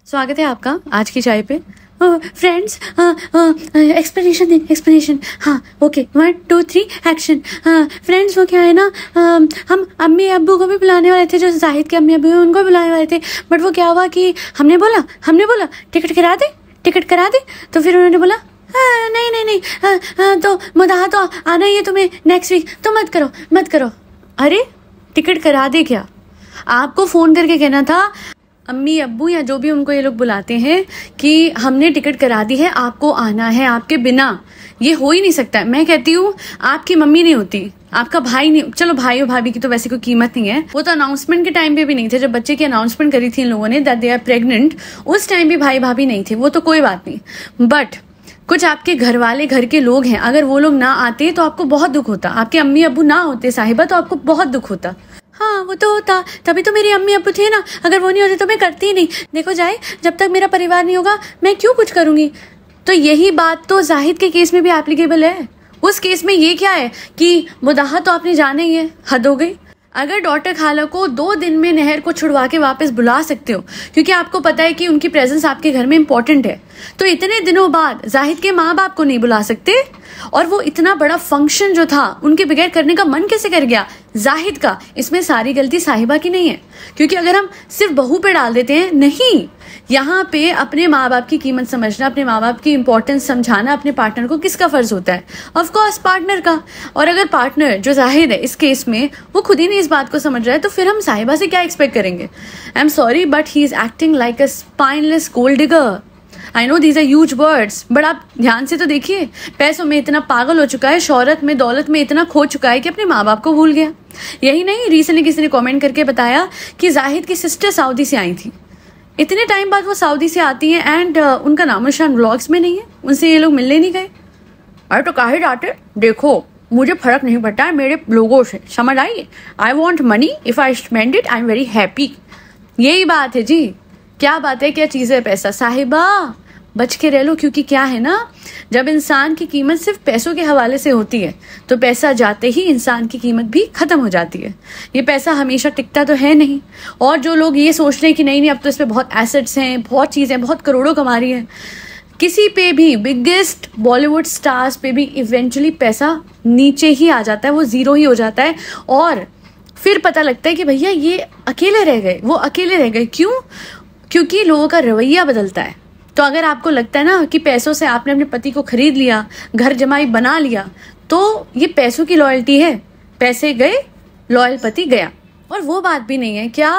स्वागत है आपका आज की चाय पे। फ्रेंड्स एक्सप्लेनेशन दें, एक्सप्लेनेशन। हाँ ओके, 1 2 3 एक्शन। फ्रेंड्स वो क्या है ना, हम अम्मी अब्बू को भी बुलाने वाले थे, जो जाहिद के अम्मी अब्बू हैं उनको बुलाने वाले थे, बट वो क्या हुआ कि हमने बोला टिकट करा दे। तो फिर उन्होंने बोला नहीं, तो मुदाहा तो आना ही है तुम्हें नेक्स्ट वीक, तो मत करो। अरे टिकट करा दे क्या? आपको फ़ोन करके कहना था अम्मी अब्बू या जो भी उनको ये लोग बुलाते हैं कि हमने टिकट करा दी है, आपको आना है, आपके बिना ये हो ही नहीं सकता। मैं कहती हूँ आपकी मम्मी नहीं होती, आपका भाई नहीं, चलो भाई और भाभी की तो वैसे कोई कीमत नहीं है, वो तो अनाउंसमेंट के टाइम पे भी नहीं थे। जब बच्चे की अनाउंसमेंट करी थी इन लोगों ने दैट दे आर प्रेग्नेंट, उस टाइम भी भाई भाभी नहीं थे, वो तो कोई बात नहीं। बट कुछ आपके घर वाले, घर के लोग हैं, अगर वो लोग ना आते तो आपको बहुत दुख होता। आपके अम्मी अब्बू ना होते साहिबा तो आपको बहुत दुख होता। हाँ वो तो होता, तभी तो मेरी अम्मी अब्बू थे ना, अगर वो नहीं होते तो मैं करती ही नहीं। देखो जाए, जब तक मेरा परिवार नहीं होगा मैं क्यों कुछ करूंगी। तो यही बात तो जाहिद के केस में भी एप्लीकेबल है। उस केस में ये क्या है कि मुदाहा तो आपने जाना ही है, हद हो गई। अगर डॉटर खाला को 2 दिन में नहर को छुड़वा के वापस बुला सकते हो क्योंकि आपको पता है कि उनकी प्रेजेंस आपके घर में इंपॉर्टेंट है, तो इतने दिनों बाद जाहिद के माँ बाप को नहीं बुला सकते? और वो इतना बड़ा फंक्शन जो था उनके बगैर करने का मन कैसे कर गया जाहिद का? इसमें सारी गलती साहिबा की नहीं है, क्योंकि अगर हम सिर्फ बहू पे डाल देते हैं, नहीं, यहाँ पे अपने माँ बाप की कीमत समझना, अपने माँ बाप की इंपॉर्टेंस समझाना अपने पार्टनर को किसका फर्ज होता है? ऑफ कोर्स पार्टनर का। और अगर पार्टनर जो जाहिद है इस केस में वो खुद ही नहीं इस बात को समझ रहा है, तो फिर हम साहिबा से क्या एक्सपेक्ट करेंगे? I am sorry but he is acting like a spineless gold digger. I know these are huge words, but आप ध्यान से तो देखिए, पैसों में इतना पागल हो चुका है, शोहरत में, दौलत में इतना खो चुका है कि अपने माँ बाप को भूल गया। यही नहीं, रिसेंटली किसी ने कमेंट करके बताया कि जाहिद की सिस्टर सऊदी से आई थी। इतने टाइम बाद वो सऊदी से आती है एंड उनका नामोशान व्लॉग्स में नहीं है, उनसे ये लोग मिलने नहीं गए। अरे तो काहे डांटे? देखो मुझे फर्क नहीं पड़ता है मेरे लोगों से, समझ आई? I want money, if I spend it I am very happy. यही बात है जी। क्या बात है, क्या चीज़ है पैसा? साहिबा बच के रह लो, क्योंकि क्या है ना, जब इंसान की कीमत सिर्फ पैसों के हवाले से होती है तो पैसा जाते ही इंसान की कीमत भी खत्म हो जाती है। ये पैसा हमेशा टिकता तो है नहीं। और जो लोग ये सोच रहे हैं कि नहीं अब तो इस पे बहुत एसेट्स हैं, बहुत चीज़ें, बहुत करोड़ों कमा रही है, किसी पे भी बिगेस्ट बॉलीवुड स्टार्स पे भी इवेंचुअली पैसा नीचे ही आ जाता है, वो जीरो ही हो जाता है। और फिर पता लगता है कि भैया ये अकेले रह गए, वो अकेले रह गए। क्यों? क्योंकि लोगों का रवैया बदलता है। तो अगर आपको लगता है ना कि पैसों से आपने अपने पति को खरीद लिया, घर जमाई बना लिया, तो ये पैसों की लॉयल्टी है। पैसे गए, लॉयल पति गया। और वो बात भी नहीं है। क्या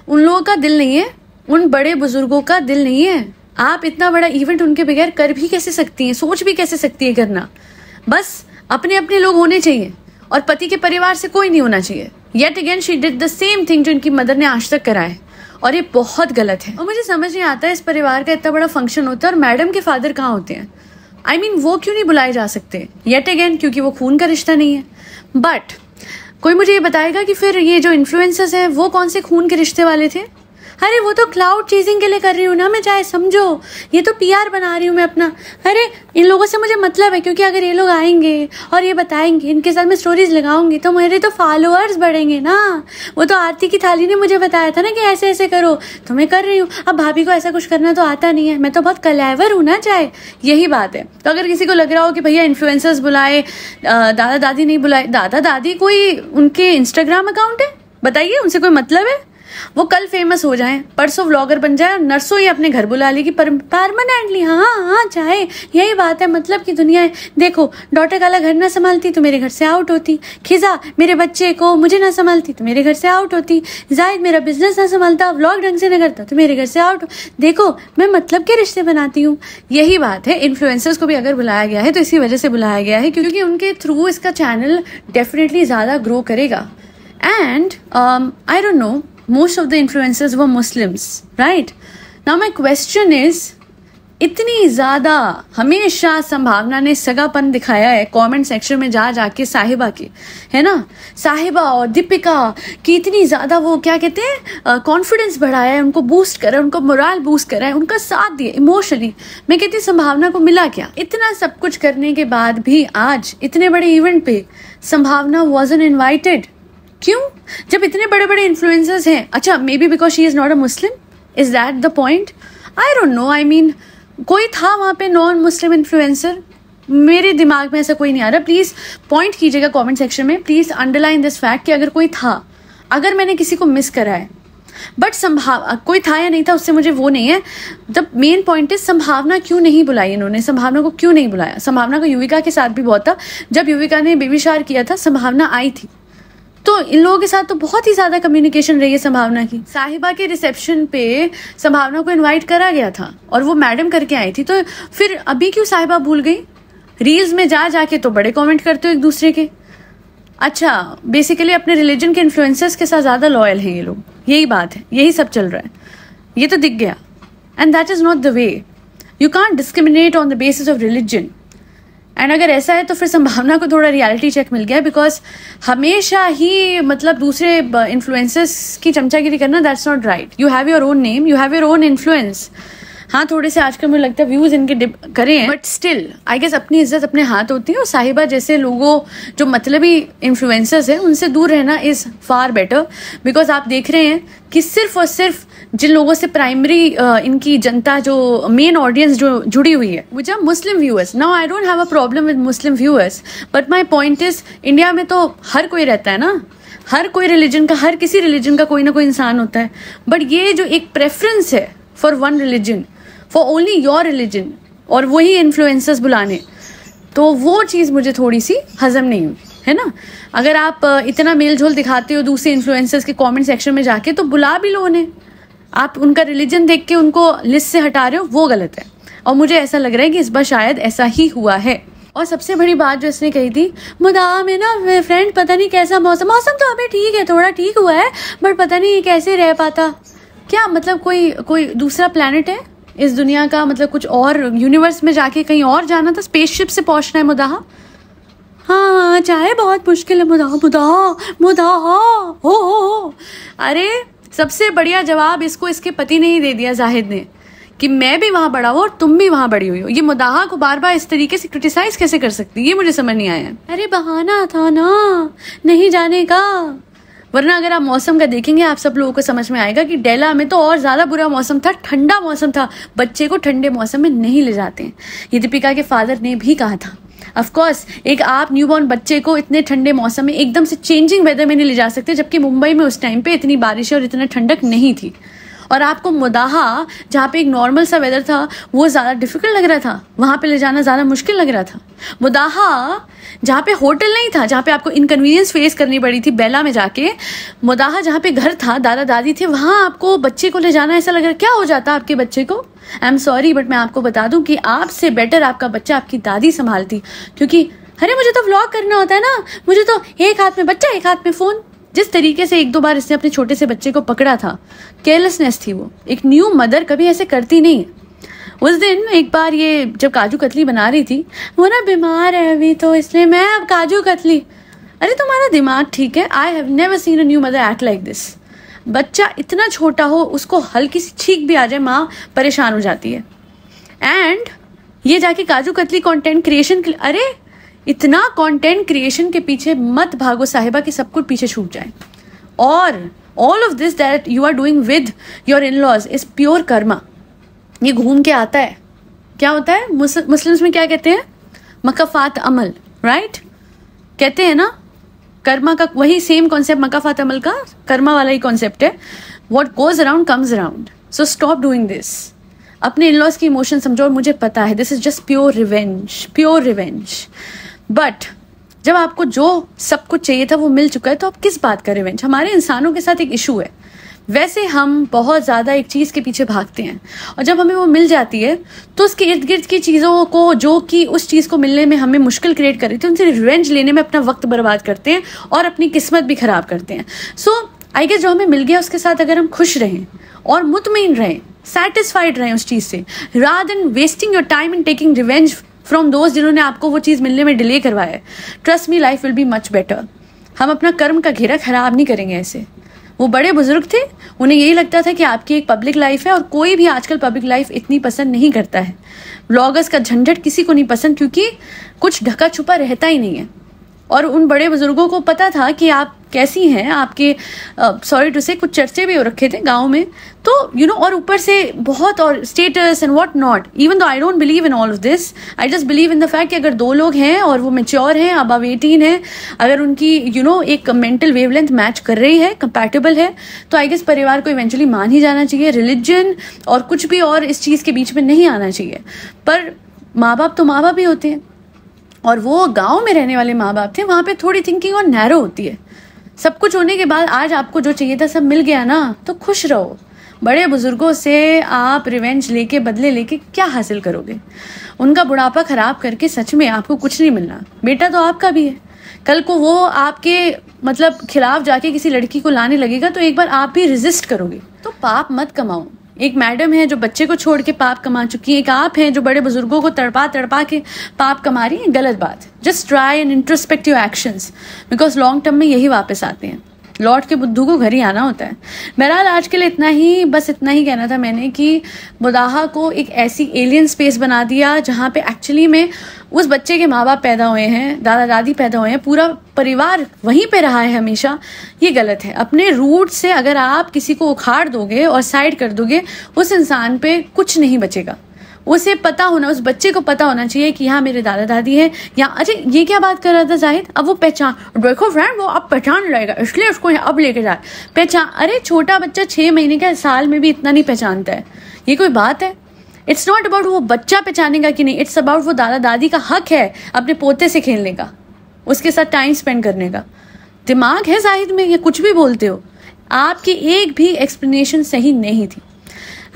उन लोगों का दिल नहीं है? उन बड़े बुजुर्गों का दिल नहीं है? आप इतना बड़ा इवेंट उनके बगैर कर भी कैसे सकती हैं, सोच भी कैसे सकती है करना? बस अपने अपने लोग होने चाहिए और पति के परिवार से कोई नहीं होना चाहिए। Yet again she did the same thing जो इनकी मदर ने आज तक करा है, और ये बहुत गलत है। और मुझे समझ नहीं आता है, इस परिवार का इतना बड़ा फंक्शन होता है और मैडम के फादर कहाँ होते हैं? आई मीन वो क्यों नहीं बुलाए जा सकते? येट अगेन क्योंकि वो खून का रिश्ता नहीं है। बट कोई मुझे ये बताएगा कि फिर ये जो इन्फ्लुएंसर्स हैं वो कौन से खून के रिश्ते वाले थे? अरे वो तो क्लाउड चेजिंग के लिए कर रही हूँ ना मैं, चाहे समझो, ये तो पीआर बना रही हूँ मैं अपना। अरे इन लोगों से मुझे मतलब है, क्योंकि अगर ये लोग आएंगे और ये बताएंगे, इनके साथ मैं स्टोरीज लगाऊंगी तो मेरे तो फॉलोअर्स बढ़ेंगे ना। वो तो आरती की थाली ने मुझे बताया था ना कि ऐसे ऐसे करो, तो मैं कर रही हूँ। अब भाभी को ऐसा कुछ करना तो आता नहीं है, मैं तो बहुत कलेवर हूँ ना, चाहे, यही बात है। तो अगर किसी को लग रहा हो कि भैया इन्फ्लुएंसर्स बुलाए, दादा दादी नहीं बुलाए, दादा दादी कोई उनके इंस्टाग्राम अकाउंट है? बताइए, उनसे कोई मतलब है? वो कल फेमस हो जाए, परसों व्लॉगर बन जाए और नर्सों ही अपने घर बुला लेगी परमानेंटली। हाँ चाहे, यही बात है, मतलब की दुनिया है। देखो डॉटर काला घर ना संभालती तो मेरे घर से आउट होती, खिजा मेरे बच्चे को मुझे ना संभालती तो मेरे घर से आउट होती, जाहिद मेरा बिजनेस ना संभालता, व्लॉग ढंग से ना करता तो मेरे घर से आउट। देखो मैं मतलब के रिश्ते बनाती हूँ। यही बात है, इन्फ्लुएंसर्स को भी अगर बुलाया गया है तो इसी वजह से बुलाया गया है, क्योंकि उनके थ्रू इसका चैनल डेफिनेटली ज्यादा ग्रो करेगा। And I don't know, most of the influencers were Muslims, right? Now my question is, इतनी ज्यादा हमेशा संभावना ने सगापन दिखाया है कमेंट सेक्शन में जा जाके साहिबा की, है ना, साहिबा और दीपिका की इतनी ज्यादा वो क्या कहते हैं कॉन्फिडेंस बढ़ाया है, उनको बूस्ट करा है, उनको मोरल बूस्ट करा है, उनका साथ दिया इमोशनली। मैं कहती संभावना को मिला क्या? इतना सब कुछ करने के बाद भी आज इतने बड़े इवेंट पे संभावना wasn't इनवाइटेड। क्यों? जब इतने बड़े बड़े इन्फ्लुएंसर्स हैं। अच्छा, may be because she is not a Muslim, is that the point? I don't know, I mean कोई था वहाँ पे नॉन मुस्लिम इन्फ्लुएंसर, मेरे दिमाग में ऐसा कोई नहीं आ रहा। प्लीज़ पॉइंट कीजिएगा कमेंट सेक्शन में, प्लीज़ अंडरलाइन दिस फैक्ट कि अगर कोई था, अगर मैंने किसी को मिस करा है, बट कोई था या नहीं था उससे मुझे वो नहीं है। द मेन पॉइंट इज संभावना क्यों नहीं बुलाई इन्होंने, संभावना को क्यों नहीं बुलाया। संभावना को युविका के साथ भी बहुत था, जब युविका ने बेबी शावर किया था संभावना आई थी, तो इन लोगों के साथ तो बहुत ही ज्यादा कम्युनिकेशन रही है संभावना की। साहिबा के रिसेप्शन पे संभावना को इन्वाइट करा गया था और वो मैडम करके आई थी, तो फिर अभी क्यों साहिबा भूल गई। रील्स में जाके तो बड़े कमेंट करते हो एक दूसरे के। अच्छा, बेसिकली अपने रिलीजन के इन्फ्लुएंसर्स के साथ ज्यादा लॉयल है ये लोग, यही बात है, यही सब चल रहा है, ये तो दिख गया। And that is not the way, you can't discriminate on the basis of religion. And अगर ऐसा है तो फिर संभावना को थोड़ा रियलिटी चेक मिल गया, बिकॉज हमेशा ही मतलब दूसरे इन्फ्लुएंसर्स की चमचागिरी करना, that's not right. You have your own name, you have your own influence. हाँ, थोड़े से आजकल मुझे लगता है व्यूज इनके करे हैं, बट स्टिल आई गेस अपनी इज्जत अपने हाथ होती है, और साहिबा जैसे लोगों जो मतलबी इन्फ्लुएंसर्स है उनसे दूर रहना इज फार बेटर। बिकॉज आप देख रहे हैं कि सिर्फ और सिर्फ जिन लोगों से प्राइमरी इनकी जनता, जो मेन ऑडियंस जो जुड़ी हुई है, which are Muslim viewers. Now I don't have a problem with Muslim viewers, but my point is India में तो हर कोई रहता है ना, हर कोई रिलीजन का, हर किसी रिलीजन का कोई ना कोई इंसान होता है, बट ये जो एक प्रेफरेंस है for one religion, for only your religion, और वही इन्फ्लुएंसर्स बुलाने, तो वो चीज़ मुझे थोड़ी सी हजम नहीं हुई, है ना। अगर आप इतना मेल झोल दिखाते हो दूसरे इन्फ्लुएंसर्स के कमेंट सेक्शन में जाके, तो बुला भी लो उन्हें। आप उनका रिलीजन देख के उनको लिस्ट से हटा रहे हो, वो गलत है। और मुझे ऐसा लग रहा है कि इस बार शायद ऐसा ही हुआ है। और सबसे बड़ी बात जो इसने कही थी, मुदाह में ना फ्रेंड पता नहीं कैसा मौसम तो अभी ठीक है, थोड़ा ठीक हुआ है, बट पता नहीं कैसे रह पाता। क्या मतलब कोई दूसरा प्लैनेट है इस दुनिया का, मतलब कुछ और यूनिवर्स में जाके कहीं और जाना था, स्पेसशिप से पहुंचना है मुदाह। हाँ, चाहे बहुत मुश्किल है मुदाह हो। अरे सबसे बढ़िया जवाब इसको इसके पति ने ही दे दिया, जाहिद ने, कि मैं भी वहां बड़ा हूँ और तुम भी वहां बड़ी हुई हो। ये मुदाह को बार बार इस तरीके से क्रिटिसाइज कैसे कर सकती है, ये मुझे समझ नहीं आया। अरे बहाना था ना नहीं जाने का, वरना अगर आप मौसम का देखेंगे आप सब लोगों को समझ में आएगा कि डेला में तो और ज्यादा बुरा मौसम था, ठंडा मौसम था। बच्चे को ठंडे मौसम में नहीं ले जाते हैं, ये दीपिका के फादर ने भी कहा था। ऑफ कोर्स एक आप न्यूबॉर्न बच्चे को इतने ठंडे मौसम में, एकदम से चेंजिंग वेदर में नहीं ले जा सकते, जबकि मुंबई में उस टाइम पे इतनी बारिश और इतना ठंडक नहीं थी। और आपको मुदाह जहाँ पे एक नॉर्मल सा वेदर था वो ज़्यादा डिफिकल्ट लग रहा था, वहाँ पे ले जाना ज़्यादा मुश्किल लग रहा था। मुदाह जहाँ पे होटल नहीं था, जहाँ पे आपको इनकन्वीनियंस फेस करनी पड़ी थी बेला में जाके, मुदाह जहाँ पे घर था, दादा दादी थे, वहाँ आपको बच्चे को ले जाना ऐसा लग रहा, क्या हो जाता आपके बच्चे को। आई एम सॉरी, बट मैं आपको बता दूं कि आपसे बेटर आपका बच्चा आपकी दादी संभालती, क्योंकि अरे मुझे तो व्लॉग करना होता है ना, मुझे तो एक हाथ में बच्चा एक हाथ में फोन। जिस तरीके से एक दो बार इसने अपने छोटे से बच्चे को पकड़ा था, केयरलेसनेस थी वो। एक न्यू मदर कभी ऐसे करती नहीं है। उस दिन एक बार ये जब काजू कतली बना रही थी, वो ना बीमार है अभी, तो इसलिए मैं अब काजू कतली। अरे तुम्हारा दिमाग ठीक है? I have never seen a new mother act like this. बच्चा इतना छोटा हो, उसको हल्की सी छींक भी आ जाए, माँ परेशान हो जाती है। एंड ये जाके काजू कतली कंटेंट क्रिएशन के, अरे इतना कंटेंट क्रिएशन के पीछे मत भागो साहिबा, कि सब कुछ पीछे छूट जाए। और all of this that you are doing with your in laws is pure karma. ये घूम के आता है। क्या होता है मुस्लिम्स में, क्या कहते हैं? मकाफात अमल, राइट? कहते हैं ना, कर्मा का वही सेम कॉन्सेप्ट, मकाफात अमल का कर्मा वाला ही कॉन्सेप्ट है। What goes around comes around, so stop doing this. अपने इन लॉज की इमोशन समझो। और मुझे पता है this is just pure revenge, but जब आपको जो सब कुछ चाहिए था वो मिल चुका है, तो आप किस बात का रिवेंज? हमारे इंसानों के साथ एक इशू है, वैसे हम बहुत ज़्यादा एक चीज़ के पीछे भागते हैं, और जब हमें वो मिल जाती है तो उसके इर्द गिर्द की चीज़ों को, जो कि उस चीज़ को मिलने में हमें मुश्किल क्रिएट कर रही थी, उनसे रिवेंज लेने में अपना वक्त बर्बाद करते हैं और अपनी किस्मत भी खराब करते हैं। सो आई गेस जो हमें मिल गया उसके साथ अगर हम खुश रहें और मुतमईन रहें, सेटिस्फाइड रहें उस चीज़ से, rather than wasting your time in taking revenge from दोस्त जिन्होंने आपको वो चीज़ मिलने में डिले करवाया है, trust me life will be much better. हम अपना कर्म का घेरा खराब नहीं करेंगे ऐसे। वो बड़े बुजुर्ग थे, उन्हें यही लगता था कि आपकी एक पब्लिक लाइफ है, और कोई भी आजकल पब्लिक लाइफ इतनी पसंद नहीं करता है। व्लॉगर्स का झंझट किसी को नहीं पसंद, क्योंकि कुछ ढका छुपा रहता ही नहीं है। और उन बड़े बुजुर्गों को पता था कि आप कैसी हैं आपके, सॉरी टू से कुछ चर्चे भी हो रखे थे गांव में, तो और ऊपर से बहुत और status and what not. Even though I don't believe in all of this, I just believe in the fact कि अगर 2 लोग हैं और वो मेच्योर हैं, अबव 18 है, अगर उनकी एक मेंटल वेवलेंथ मैच कर रही है, कंपैटिबल है, तो आई गेस परिवार को इवेंचुअली मान ही जाना चाहिए। रिलीजन और कुछ भी और इस चीज के बीच में नहीं आना चाहिए। पर माँ बाप तो माँ बाप ही होते हैं, और वो गांव में रहने वाले माँ बाप थे, वहां पे थोड़ी थिंकिंग और नैरो होती है। सब कुछ होने के बाद आज आपको जो चाहिए था सब मिल गया ना, तो खुश रहो। बड़े बुजुर्गों से आप रिवेंज लेके, बदले लेके क्या हासिल करोगे? उनका बुढ़ापा खराब करके सच में आपको कुछ नहीं मिलना। बेटा तो आपका भी है, कल को वो आपके खिलाफ जाके किसी लड़की को लाने लगेगा तो एक बार आप भी रेजिस्ट करोगे। तो पाप मत कमाओ। एक मैडम है जो बच्चे को छोड़ के पाप कमा चुकी है, एक आप हैं जो बड़े बुजुर्गों को तड़पा तड़पा के पाप कमा रही है। गलत बात। Just try and introspect your actions, because long term में यही वापस आते हैं। लौट के बुद्धू को घर ही आना होता है। बहरहाल आज के लिए इतना ही कहना था मैंने कि बुदाहा को एक ऐसी एलियन स्पेस बना दिया जहाँ पे एक्चुअली में उस बच्चे के माँ बाप पैदा हुए हैं, दादा दादी पैदा हुए हैं, पूरा परिवार वहीं पे रहा है हमेशा। ये गलत है। अपने रूट से अगर आप किसी को उखाड़ दोगे और साइड कर दोगे, उस इंसान पे कुछ नहीं बचेगा। उसे पता होना, उस बच्चे को पता होना चाहिए कि यहाँ मेरे दादा दादी है, यहाँ अरे ये क्या बात कर रहा था जाहिद, अब वो पहचान, देखो फ्रेंड वो अब पहचान लेगा, इसलिए उसको अब लेके जाए पहचान। अरे छोटा बच्चा 6 महीने का, साल में भी इतना नहीं पहचानता है। ये कोई बात है? इट्स नॉट अबाउट वो बच्चा पहचानेगा कि नहीं, इट्स अबाउट वो दादा दादी का हक है अपने पोते से खेलने का, उसके साथ टाइम स्पेंड करने का। दिमाग है जाहिद में, या कुछ भी बोलते हो? आपकी एक भी एक्सप्लेनेशन सही नहीं थी।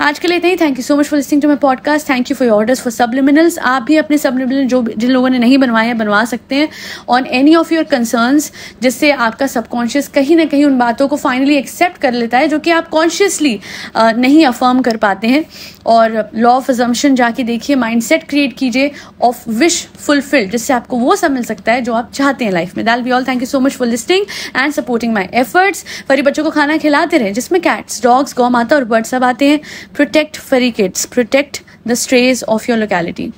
आज के लिए इतना ही। Thank you so much for listening to my podcast. Thank you for your orders for subliminals. आप भी अपने सबलिमिनल जिन लोगों ने नहीं बनवाए हैं बनवा सकते हैं on any of your concerns, जिससे आपका सबकॉन्शियस कहीं ना कहीं उन बातों को फाइनली एक्सेप्ट कर लेता है जो कि आप कॉन्शियसली नहीं अफर्म कर पाते हैं। और लॉ ऑफ अजम्पशन जाके देखिए, माइंडसेट क्रिएट कीजिए ऑफ विश फुलफिल्ड, जिससे आपको वो सब मिल सकता है जो आप चाहते हैं लाइफ में। That be all. Thank you so much for listening and supporting my efforts. फरी बच्चों को खाना खिलाते रहे जिसमें कैट्स, डॉग्स, गौ माता और बर्ड सब आते हैं। Protect furry kids, protect the strays of your locality.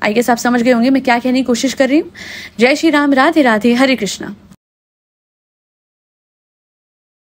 I guess आप समझ गए होंगे मैं क्या कहने की कोशिश कर रही हूँ। जय श्री राम, राधे राधे, हरे कृष्णा।